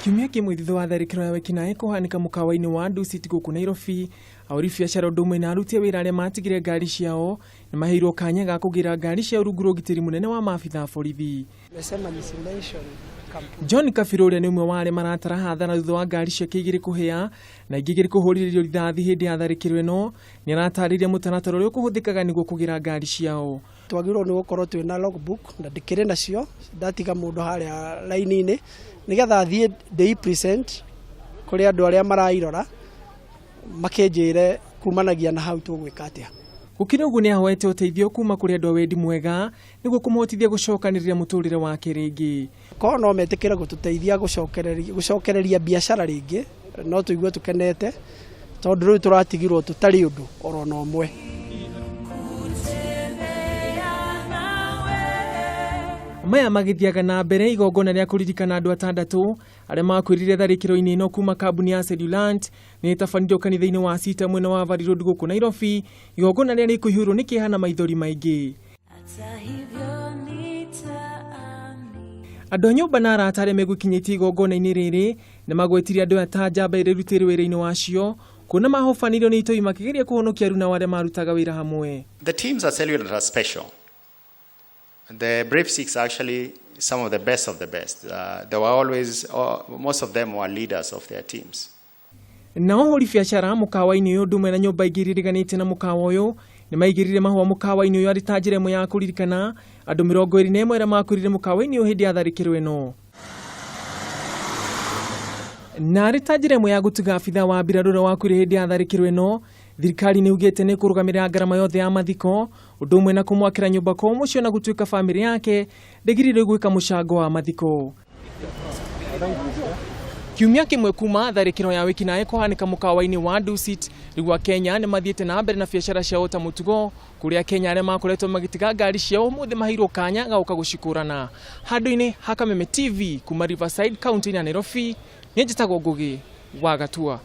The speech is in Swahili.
Kiumia kimwe thutha wa tharikiro ya wikinai kuhanika mukawa-ini wa Dusit guku Nairobi, ahuri biacara undu umwe na aruti wira aria matigire ngari ciao nimaheirwo kanya ga kugira ngari cia rungu rugitiri munene wa maabitha borithi. John Kabirũ uria ni umwe wa aria maratara hathara thutha wa ngari ciake igiri kuhia na ingi igiri kuhuriririo rithathi hindi ya tharikiro ino, ni aratariria mutaratara uria ukuhuthikaga niguo kugira ngari ciao. Twagirwo ni gukorwo twina logbook na ndikire nacio ndatiga mundu haria laini-ini nigetha thie day present kuri andu aria marairora makenjire kumanagia na hau tugwika atia. Gukira uguo ni ahwete uteithio kuma kuri andu wendi mwega niguo kumuhotithia gucokanirira muturire wake ringi. Ko no metikira gututeithia gucokereria biacara ringi no tuigue tukenete tondu riu turatigirwo tutari undu orona umwe. Maya magithiaga na mbere igongona ria kuririkana andu 6 aria makwirire tharikiro-ini ino kuma kambuni ya Cellulant ni tafaniro kanitha-ini wa Sita mwena wa Valley Road guku Nairobi, igongona ria rikuihurwo ni kihana maithori maingi. Andu a nyumba na arata aria megukinyitie igongona-ini riri ni magwetirie andu ata njamba irutire wira-ini wacio kuona mahofanirio ni itoi makigeria kuhonokia aruna aria marutaga wira hamwe. The teams at Cellulant are special. The Brave Six are actually some of the best of the best. They were always, most of them were leaders of their teams. Na ahuri biacara mukawa-ini uyu undu umwe na nyumba ingi iriganitie na mukawa uyu nimaigiriire mahua mukawa-ini uyu ari ta njira imwe ya kuririkana andu 21 aria makwirire mukawa-ini uyu hindi ya tharikiro ino. Na ari ta njira imwe ya gutiga abitha wa mbirarũ uria wakwire hindi ya tharikiro ino, thirikari ni ugite ni kurugamirira ngarama yothe ya mathiko undu umwe na kumwakira nyumba kwa mucio na gutuika family yake ndegirire gwika mucango wa mathiko. Kiumia kimwe kuma tharikiro ya wikinai kuhanika mukawa-ini wa Dusit, rigwa Kenya ni mathiete na mbere na biacara ciao ta mutugo kuria Kenya aria makoretwo magitiga ngari ciao muthe maheirwo kanya gauka gucikurana. Handu-ini ha Kameme TV kuma Riverside County ya Nairobi, ni njitagwo Ngugi wa Gatua.